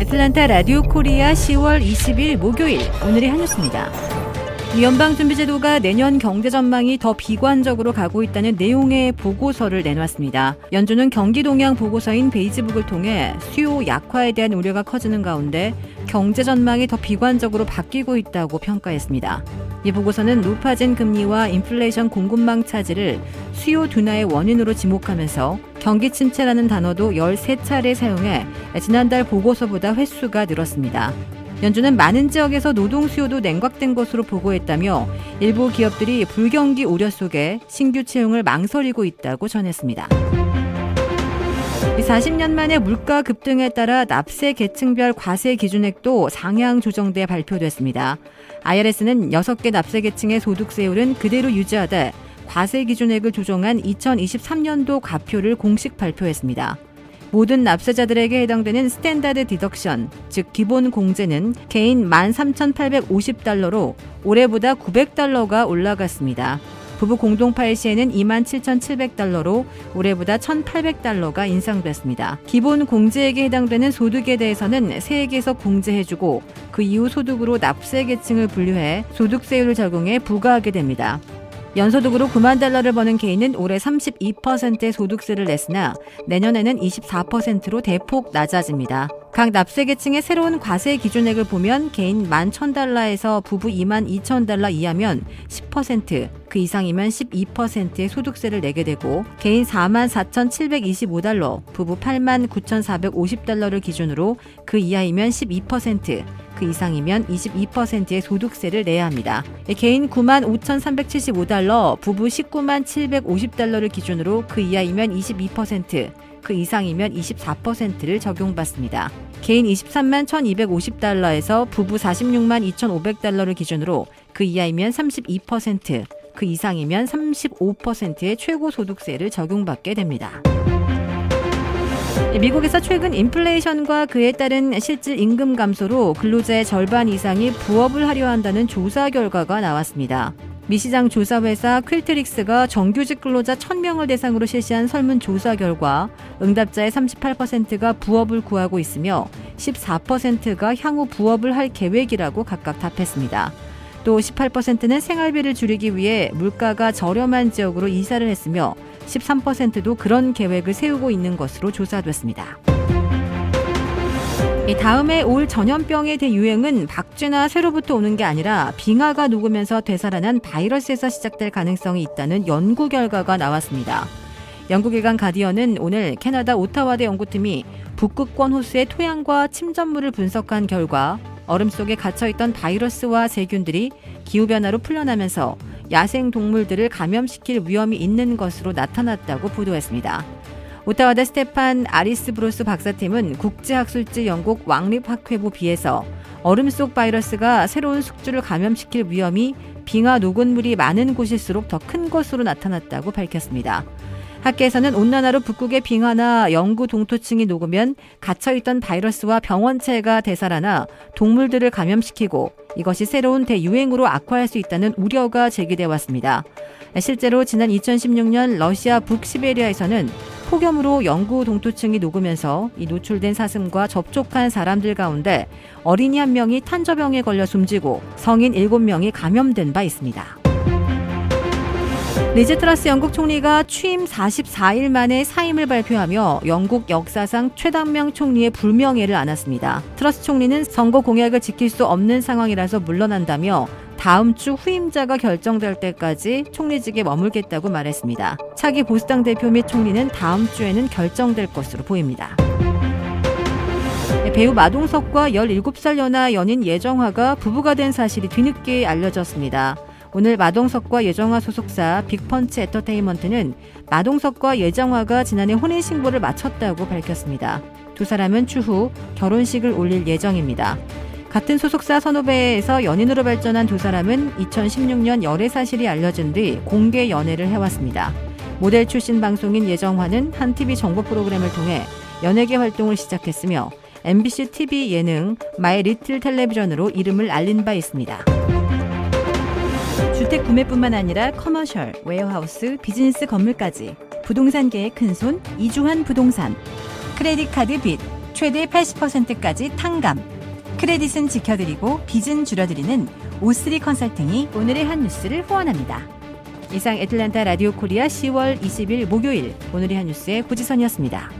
애틀랜타 라디오 코리아 10월 20일 목요일 오늘의 한 뉴스입니다. 연방준비제도가 내년 경제 전망이 더 비관적으로 가고 있다는 내용의 보고서를 내놨습니다. 연준은 경기 동향 보고서인 베이지북을 통해 수요 약화에 대한 우려가 커지는 가운데 경제 전망이 더 비관적으로 바뀌고 있다고 평가했습니다. 이 보고서는 높아진 금리와 인플레이션 공급망 차질을 수요 둔화의 원인으로 지목하면서 경기 침체라는 단어도 13차례 사용해 지난달 보고서보다 횟수가 늘었습니다. 연준은 많은 지역에서 노동 수요도 냉각된 것으로 보고했다며 일부 기업들이 불경기 우려 속에 신규 채용을 망설이고 있다고 전했습니다. 40년 만에 물가 급등에 따라 납세 계층별 과세 기준액도 상향 조정돼 발표됐습니다. IRS는 6개 납세 계층의 소득세율은 그대로 유지하되 과세 기준액을 조정한 2023년도 과표를 공식 발표했습니다. 모든 납세자들에게 해당되는 스탠다드 디덕션, 즉 기본 공제는 개인 13,850달러로 올해보다 900달러가 올라갔습니다. 부부 공동 파일 시에는 27,700달러로 올해보다 1,800달러가 인상됐습니다. 기본 공제액에 해당되는 소득에 대해서는 세액에서 공제해주고 그 이후 소득으로 납세 계층을 분류해 소득세율을 적용해 부과하게 됩니다. 연소득으로 9만 달러를 버는 개인은 올해 32%의 소득세를 냈으나 내년에는 24%로 대폭 낮아집니다. 각 납세 계층의 새로운 과세 기준액을 보면 개인 11,000달러에서 부부 22,000달러 이하면 10%, 그 이상이면 12%의 소득세를 내게 되고 개인 44,725달러, 부부 89,450달러를 기준으로 그 이하이면 12%, 그 이상이면 22%의 소득세를 내야 합니다. 개인 95,375달러, 부부 19750달러를 기준으로 그 이하이면 22%, 그 이상이면 24%를 적용받습니다. 개인 23만 1,250달러에서 부부 46만 2,500달러를 기준으로 그 이하이면 32%, 그 이상이면 35%의 최고 소득세를 적용받게 됩니다. 미국에서 최근 인플레이션과 그에 따른 실질 임금 감소로 근로자의 절반 이상이 부업을 하려 한다는 조사 결과가 나왔습니다. 미시장 조사회사 퀼트릭스가 정규직 근로자 1,000명을 대상으로 실시한 설문조사 결과 응답자의 38%가 부업을 구하고 있으며 14%가 향후 부업을 할 계획이라고 각각 답했습니다. 또 18%는 생활비를 줄이기 위해 물가가 저렴한 지역으로 이사를 했으며 13%도 그런 계획을 세우고 있는 것으로 조사됐습니다. 다음에 올 전염병의 대유행은 박쥐나 새로부터 오는 게 아니라 빙하가 녹으면서 되살아난 바이러스에서 시작될 가능성이 있다는 연구 결과가 나왔습니다. 연구기관 가디언은 오늘 캐나다 오타와대 연구팀이 북극권 호수의 토양과 침전물을 분석한 결과 얼음 속에 갇혀있던 바이러스와 세균들이 기후변화로 풀려나면서 야생 동물들을 감염시킬 위험이 있는 것으로 나타났다고 보도했습니다. 오타와대 스테판 아리스브로스 박사팀은 국제학술지 영국 왕립학회부 비에서 얼음 속 바이러스가 새로운 숙주를 감염시킬 위험이 빙하 녹은 물이 많은 곳일수록 더 큰 것으로 나타났다고 밝혔습니다. 학계에서는 온난화로 북극의 빙하나 영구 동토층이 녹으면 갇혀있던 바이러스와 병원체가 되살아나 동물들을 감염시키고 이것이 새로운 대유행으로 악화할 수 있다는 우려가 제기돼 왔습니다. 실제로 지난 2016년 러시아 북시베리아에서는 폭염으로 영구 동토층이 녹으면서 이 노출된 사슴과 접촉한 사람들 가운데 어린이 1명이 탄저병에 걸려 숨지고 성인 7명이 감염된 바 있습니다. 리즈 트러스 영국 총리가 취임 44일 만에 사임을 발표하며 영국 역사상 최단명 총리의 불명예를 안았습니다. 트러스 총리는 선거 공약을 지킬 수 없는 상황이라서 물러난다며 다음 주 후임자가 결정될 때까지 총리직에 머물겠다고 말했습니다. 차기 보수당 대표 및 총리는 다음 주에는 결정될 것으로 보입니다. 배우 마동석과 17살 연하 연인 예정화가 부부가 된 사실이 뒤늦게 알려졌습니다. 오늘 마동석과 예정화 소속사 빅펀치 엔터테인먼트는 마동석과 예정화가 지난해 혼인신고를 마쳤다고 밝혔습니다. 두 사람은 추후 결혼식을 올릴 예정입니다. 같은 소속사 선후배에서 연인으로 발전한 두 사람은 2016년 열애 사실이 알려진 뒤 공개 연애를 해왔습니다. 모델 출신 방송인 예정화는 한 TV 정보 프로그램을 통해 연예계 활동을 시작했으며 MBC TV 예능 마이 리틀 텔레비전으로 이름을 알린 바 있습니다. 주택 구매뿐만 아니라 커머셜, 웨어하우스, 비즈니스 건물까지 부동산계의 큰손 이주환 부동산. 크레딧 카드 빚, 최대 80%까지 탕감. 크레딧은 지켜드리고 빚은 줄여드리는 O3 컨설팅이 오늘의 한 뉴스를 후원합니다. 이상 애틀랜타 라디오 코리아 10월 20일 목요일 오늘의 한 뉴스의 고지선이었습니다.